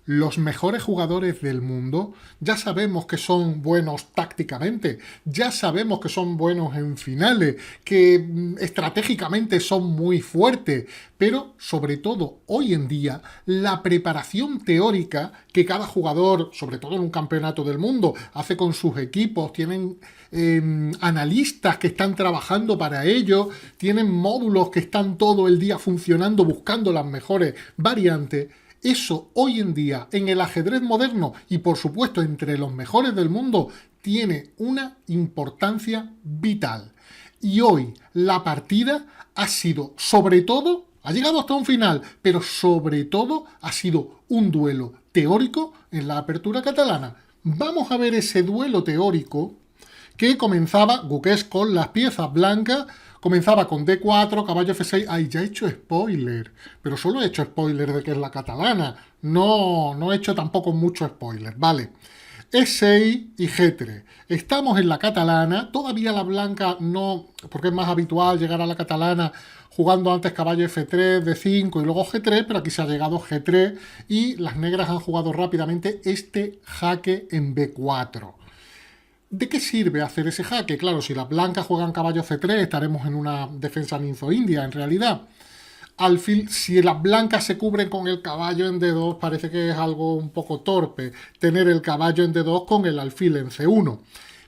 los mejores jugadores del mundo, ya sabemos que son buenos tácticamente, ya sabemos que son buenos en finales, que estratégicamente son muy fuertes, pero sobre todo hoy en día la preparación teórica que cada jugador, sobre todo en un campeonato del mundo, hace con sus equipos, tienen analistas que están trabajando para ello, tienen módulos que están todo el día funcionando buscando las mejores variantes. Eso hoy en día en el ajedrez moderno y por supuesto entre los mejores del mundo tiene una importancia vital. Y hoy la partida ha sido sobre todo, ha llegado hasta un final, pero sobre todo ha sido un duelo teórico en la apertura catalana. Vamos a ver ese duelo teórico que comenzaba, Guqués con las piezas blancas, comenzaba con D4, caballo F6. Ay, ya he hecho spoiler, pero solo he hecho spoiler de que es la catalana. No he hecho tampoco mucho spoiler, vale. E6 y G3. Estamos en la catalana, todavía la blanca no, porque es más habitual llegar a la catalana jugando antes caballo F3, D5 y luego G3, pero aquí se ha llegado G3 y las negras han jugado rápidamente este jaque en B4. ¿De qué sirve hacer ese jaque? Claro, si las blancas juegan caballo C3, estaremos en una defensa ninzo-india, en realidad. Alfil, si las blancas se cubren con el caballo en D2, parece que es algo un poco torpe tener el caballo en D2 con el alfil en C1.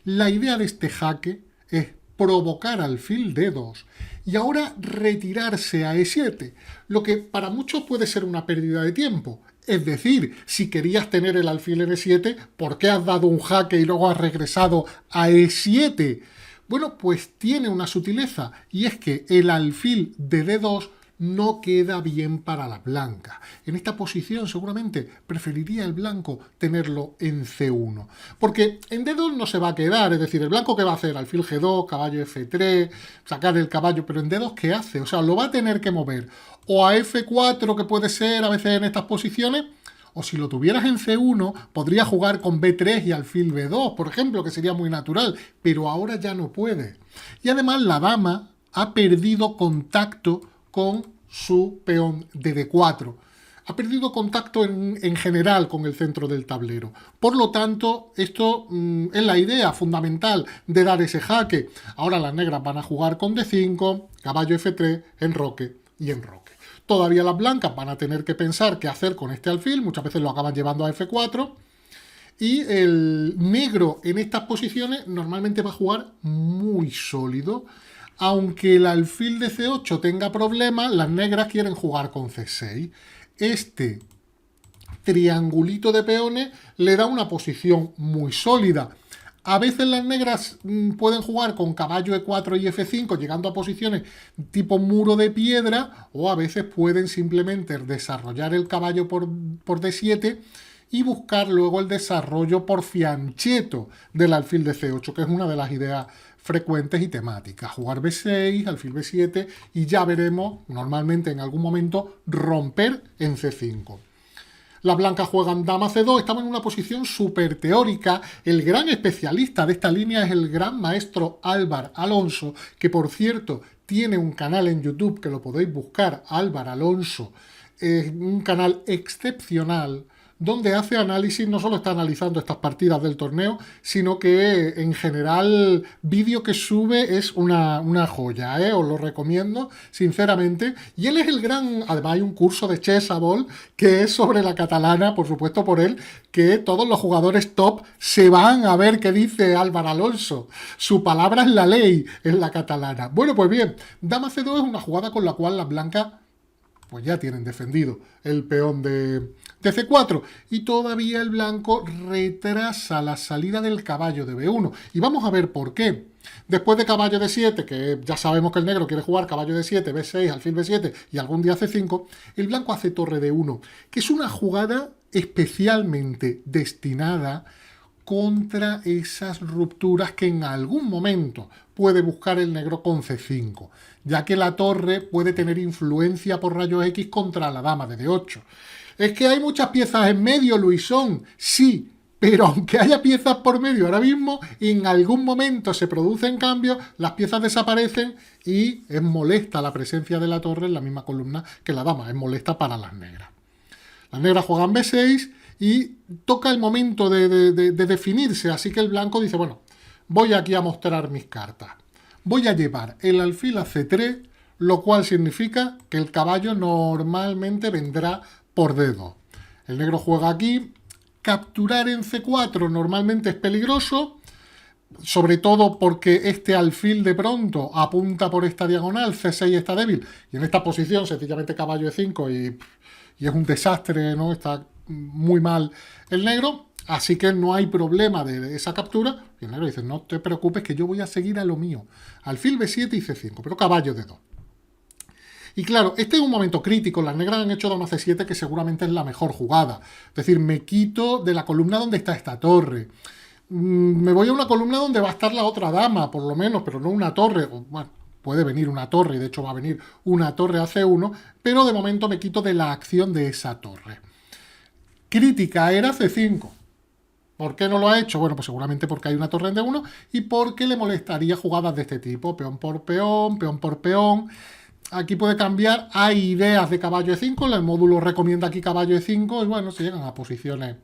La idea de este jaque es provocar alfil D2 y ahora retirarse a E7, lo que para muchos puede ser una pérdida de tiempo. Es decir, si querías tener el alfil en E7, ¿por qué has dado un jaque y luego has regresado a E7? Bueno, pues tiene una sutileza, y es que el alfil de D2 no queda bien para la blanca. En esta posición seguramente preferiría el blanco tenerlo en C1, porque en D2 no se va a quedar, es decir, el blanco ¿qué va a hacer? Alfil G2, caballo F3, sacar el caballo, pero en D2 ¿qué hace? O sea, lo va a tener que mover o a F4, que puede ser a veces en estas posiciones, o si lo tuvieras en C1, podría jugar con B3 y alfil B2, por ejemplo, que sería muy natural, pero ahora ya no puede. Y además la dama ha perdido contacto con su peón de D4. Ha perdido contacto en general con el centro del tablero. Por lo tanto, esto es la idea fundamental de dar ese jaque. Ahora las negras van a jugar con D5, caballo F3, enroque y enroque. Todavía las blancas van a tener que pensar qué hacer con este alfil, muchas veces lo acaban llevando a F4, y el negro en estas posiciones normalmente va a jugar muy sólido. Aunque el alfil de C8 tenga problemas, las negras quieren jugar con C6. Este triangulito de peones le da una posición muy sólida. A veces las negras pueden jugar con caballo E4 y F5, llegando a posiciones tipo muro de piedra, o a veces pueden simplemente desarrollar el caballo por D7 y buscar luego el desarrollo por fianchetto del alfil de C8, que es una de las ideas frecuentes y temáticas. Jugar B6, alfil B7 y ya veremos, normalmente en algún momento, romper en C5. Las blancas juegan dama C2, estamos en una posición súper teórica. El gran especialista de esta línea es el gran maestro Álvar Alonso, que por cierto tiene un canal en YouTube que lo podéis buscar, Álvar Alonso, un canal excepcional donde hace análisis, no solo está analizando estas partidas del torneo, sino que en general vídeo que sube es una joya, os lo recomiendo sinceramente. Y él es el gran, además hay un curso de Chessable que es sobre la catalana, por supuesto por él, que todos los jugadores top se van a ver qué dice Álvaro Alonso. Su palabra es la ley en la catalana. Bueno, pues bien, dama C2 es una jugada con la cual las blancas pues ya tienen defendido el peón de C4 y todavía el blanco retrasa la salida del caballo de B1 y vamos a ver por qué. Después de caballo D7, que ya sabemos que el negro quiere jugar caballo D7, B6, alfil B7 y algún día C5, el blanco hace torre D1, que es una jugada especialmente destinada contra esas rupturas que en algún momento puede buscar el negro con C5, ya que la torre puede tener influencia por rayos X contra la dama de D8. Es que hay muchas piezas en medio, Luisón, sí, pero aunque haya piezas por medio ahora mismo, en algún momento se producen cambios, las piezas desaparecen y es molesta la presencia de la torre en la misma columna que la dama, es molesta para las negras. Las negras juegan B6 y toca el momento de definirse, así que el blanco dice, bueno, voy aquí a mostrar mis cartas. Voy a llevar el alfil a C3, lo cual significa que el caballo normalmente vendrá por D2. El negro juega aquí. Capturar en C4 normalmente es peligroso, sobre todo porque este alfil de pronto apunta por esta diagonal, C6 está débil, y en esta posición sencillamente caballo E5 y es un desastre, ¿no? Está muy mal el negro, así que no hay problema de esa captura. Y el negro dice, no te preocupes que yo voy a seguir a lo mío. Alfil B7 y C5, pero caballo D2. Y claro, este es un momento crítico. Las negras han hecho dama C7, que seguramente es la mejor jugada. Es decir, me quito de la columna donde está esta torre. Me voy a una columna donde va a estar la otra dama, por lo menos, pero no una torre. Bueno, puede venir una torre, y de hecho va a venir una torre a C1, pero de momento me quito de la acción de esa torre. Crítica era C5. ¿Por qué no lo ha hecho? Bueno, pues seguramente porque hay una torre en D1 y porque le molestaría jugadas de este tipo. Peón por peón, peón por peón. Aquí puede cambiar. Hay ideas de caballo E5. El módulo recomienda aquí caballo E5 y bueno, se llegan a posiciones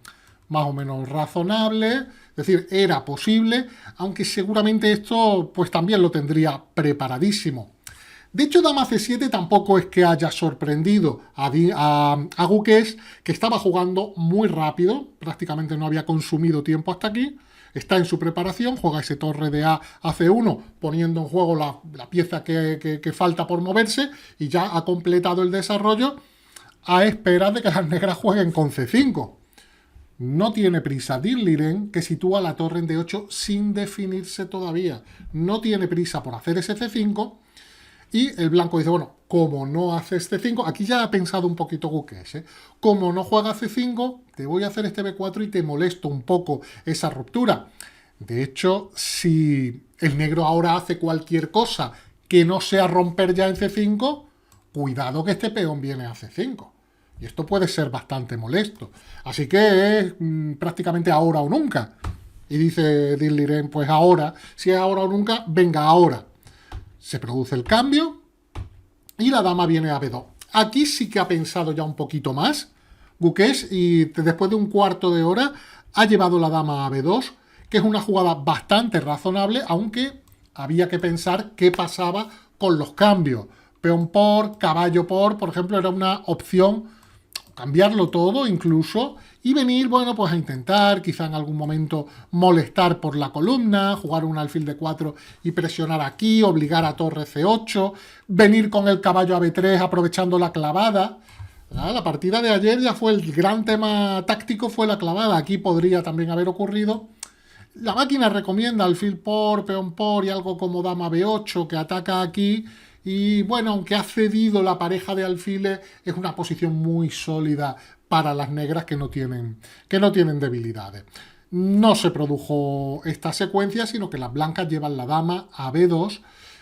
más o menos razonables. Es decir, era posible, aunque seguramente esto pues también lo tendría preparadísimo. De hecho, dama C7 tampoco es que haya sorprendido a Guqués, que estaba jugando muy rápido, prácticamente no había consumido tiempo hasta aquí, está en su preparación, juega ese torre de A a C1, poniendo en juego la pieza que falta por moverse, y ya ha completado el desarrollo a espera de que las negras jueguen con C5. No tiene prisa Dinh-Liren, que sitúa la torre en D8 sin definirse todavía. No tiene prisa por hacer ese C5. Y el blanco dice, bueno, como no hace este C5, aquí ya ha pensado un poquito Guqués, ¿eh? Como no juega C5, te voy a hacer este B4 y te molesto un poco esa ruptura. De hecho, si el negro ahora hace cualquier cosa que no sea romper ya en C5, cuidado que este peón viene a C5. Y esto puede ser bastante molesto. Así que es prácticamente ahora o nunca. Y dice Dinh-Liren, pues ahora, si es ahora o nunca, venga ahora. Se produce el cambio y la dama viene a B2. Aquí sí que ha pensado ya un poquito más Guqués y después de un cuarto de hora ha llevado la dama a B2, que es una jugada bastante razonable, aunque había que pensar qué pasaba con los cambios. Peón por, caballo por ejemplo, era una opción, cambiarlo todo incluso, y venir, bueno, pues a intentar, quizá en algún momento molestar por la columna, jugar un alfil de 4 y presionar aquí, obligar a torre C8, venir con el caballo a B3 aprovechando la clavada. La partida de ayer ya fue el gran tema táctico, fue la clavada. Aquí podría también haber ocurrido. La máquina recomienda alfil por, peón por y algo como dama B8 que ataca aquí. Y bueno, aunque ha cedido la pareja de alfiles, es una posición muy sólida para las negras que no tienen debilidades. No se produjo esta secuencia, sino que las blancas llevan la dama a B2,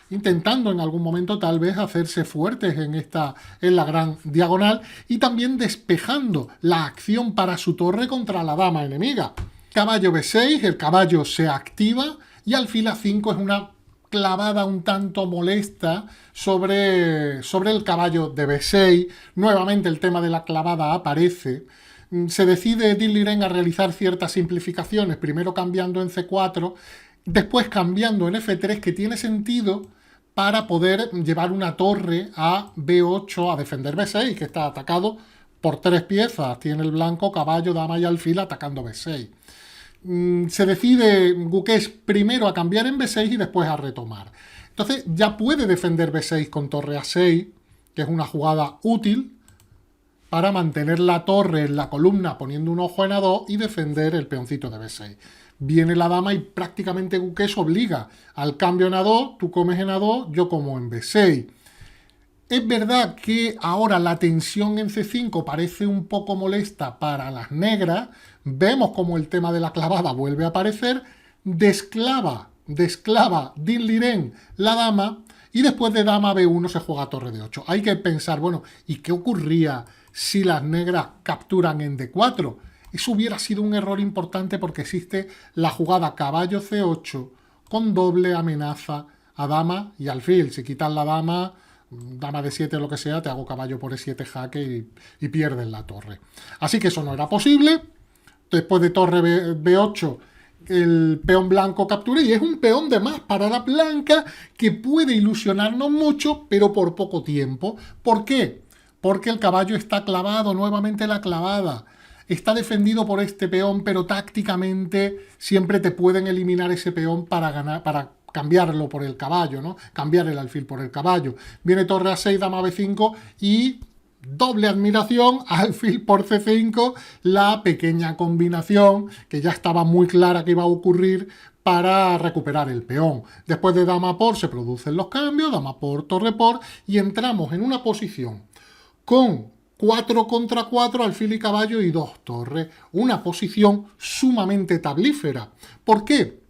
intentando en algún momento tal vez hacerse fuertes en la gran diagonal y también despejando la acción para su torre contra la dama enemiga. Caballo B6, el caballo se activa y alfil A5 es una clavada un tanto molesta sobre el caballo de B6. Nuevamente el tema de la clavada aparece. Se decide Dinh-Liren a realizar ciertas simplificaciones, primero cambiando en C4, después cambiando en F3, que tiene sentido para poder llevar una torre a B8 a defender B6, que está atacado por 3 piezas. Tiene el blanco, caballo, dama y alfil atacando B6. Se decide Guqués primero a cambiar en B6 y después a retomar. Entonces ya puede defender B6 con torre A6, que es una jugada útil para mantener la torre en la columna poniendo un ojo en A2 y defender el peoncito de B6. Viene la dama y prácticamente Guqués obliga al cambio en A2, tú comes en A2, yo como en B6. Es verdad que ahora la tensión en C5 parece un poco molesta para las negras. Vemos como el tema de la clavada vuelve a aparecer. Desclava Dinh-Liren la dama y después de dama B1 se juega torre de 8. Hay que pensar, bueno, ¿y qué ocurría si las negras capturan en D4? Eso hubiera sido un error importante porque existe la jugada caballo C8 con doble amenaza a dama y alfil. Si quitan la dama de 7 o lo que sea, te hago caballo por E7 jaque y pierdes la torre. Así que eso no era posible. después de torre B8, el peón blanco captura y es un peón de más para la blanca que puede ilusionarnos mucho, pero por poco tiempo. ¿Por qué? Porque el caballo está clavado, nuevamente la clavada. Está defendido por este peón, pero tácticamente siempre te pueden eliminar ese peón para ganar, para cambiarlo por el caballo, ¿no? Cambiar el alfil por el caballo. Viene torre A6, dama B5 y doble admiración, alfil por C5, la pequeña combinación que ya estaba muy clara que iba a ocurrir para recuperar el peón. Después de dama por se producen los cambios, dama por, torre por, y entramos en una posición con 4 contra 4, alfil y caballo y 2 torres. Una posición sumamente tablífera. ¿Por qué?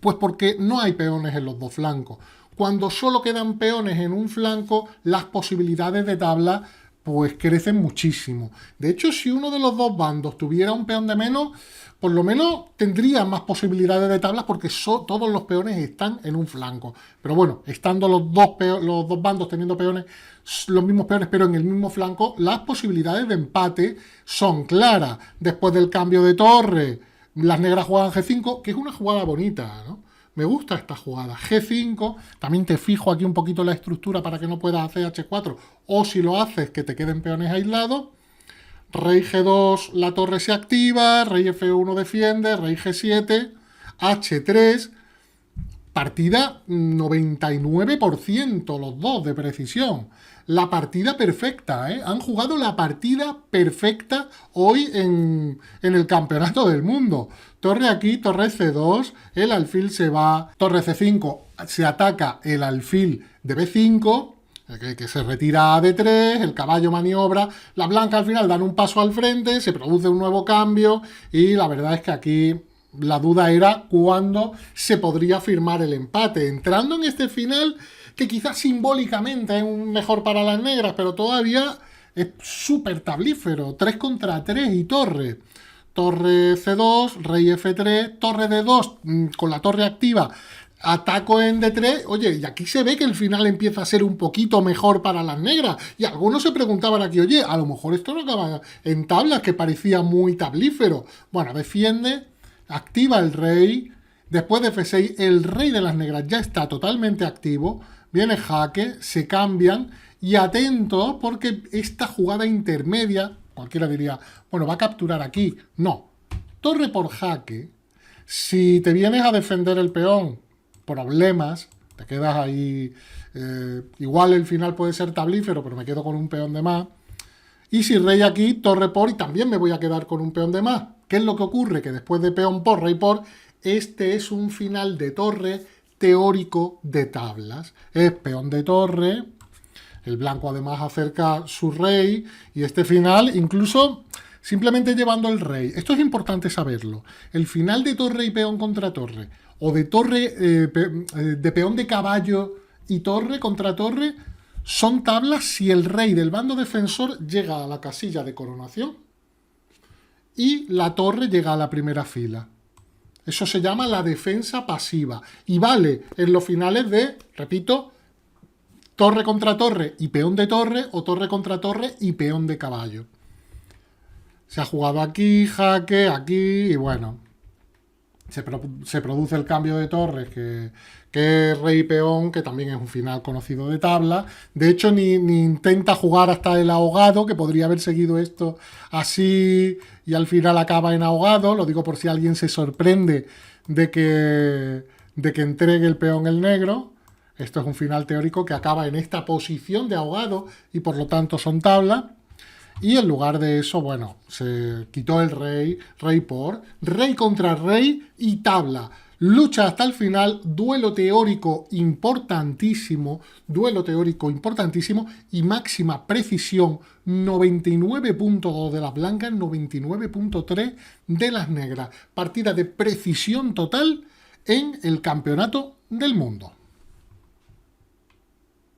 Pues porque no hay peones en los dos flancos. Cuando solo quedan peones en un flanco, las posibilidades de tabla pues crecen muchísimo. De hecho, si uno de los dos bandos tuviera un peón de menos, por lo menos tendría más posibilidades de tablas porque todos los peones están en un flanco. Pero bueno, estando los dos bandos teniendo peones, los mismos peones, pero en el mismo flanco, las posibilidades de empate son claras. Después del cambio de torre, las negras juegan G5, que es una jugada bonita, ¿no? Me gusta esta jugada. G5, también te fijo aquí un poquito la estructura para que no puedas hacer H4, o si lo haces, que te queden peones aislados. Rey G2, la torre se activa, rey F1 defiende, rey G7, H3, partida 99% los dos de precisión. La partida perfecta, ¿eh? Han jugado la partida perfecta hoy en el campeonato del mundo. Torre aquí, torre C2, el alfil se va, torre C5, se ataca el alfil de B5, que se retira a D3, el caballo maniobra, la blanca al final dan un paso al frente, se produce un nuevo cambio y la verdad es que aquí la duda era cuándo se podría firmar el empate. Entrando en este final, que quizás simbólicamente es un mejor para las negras, pero todavía es súper tablífero. 3 contra 3 y torre. Torre C2, rey F3, torre D2 con la torre activa. Ataco en D3, oye, y aquí se ve que el final empieza a ser un poquito mejor para las negras. Y algunos se preguntaban aquí, oye, a lo mejor esto no acaba en tablas, que parecía muy tablífero. Bueno, defiende, activa el rey, después de F6, el rey de las negras ya está totalmente activo, viene jaque, se cambian, y atentos porque esta jugada intermedia, cualquiera diría, bueno, va a capturar aquí. No, torre por jaque, si te vienes a defender el peón, problemas, te quedas ahí, igual el final puede ser tablífero, pero me quedo con un peón de más. Y si rey aquí, torre por, y también me voy a quedar con un peón de más. ¿Qué es lo que ocurre? Que después de peón por, rey por, este es un final de torre teórico de tablas. Es peón de torre, el blanco además acerca su rey, y este final incluso simplemente llevando el rey. Esto es importante saberlo. El final de torre y peón contra torre, o de torre, de peón de caballo y torre contra torre, son tablas si el rey del bando defensor llega a la casilla de coronación y la torre llega a la primera fila. Eso se llama la defensa pasiva y vale en los finales de, repito, torre contra torre y peón de torre, o torre contra torre y peón de caballo. Se ha jugado aquí, jaque, aquí, y bueno, se produce el cambio de torres, que es rey peón, que también es un final conocido de tabla. De hecho, ni intenta jugar hasta el ahogado, que podría haber seguido esto así y al final acaba en ahogado. Lo digo por si alguien se sorprende de que entregue el peón el negro. Esto es un final teórico que acaba en esta posición de ahogado y por lo tanto son tabla. Y en lugar de eso, bueno, se quitó el rey, rey por, rey contra rey y tabla. Lucha hasta el final, duelo teórico importantísimo y máxima precisión, 99.2 de las blancas, 99.3 de las negras. Partida de precisión total en el campeonato del mundo.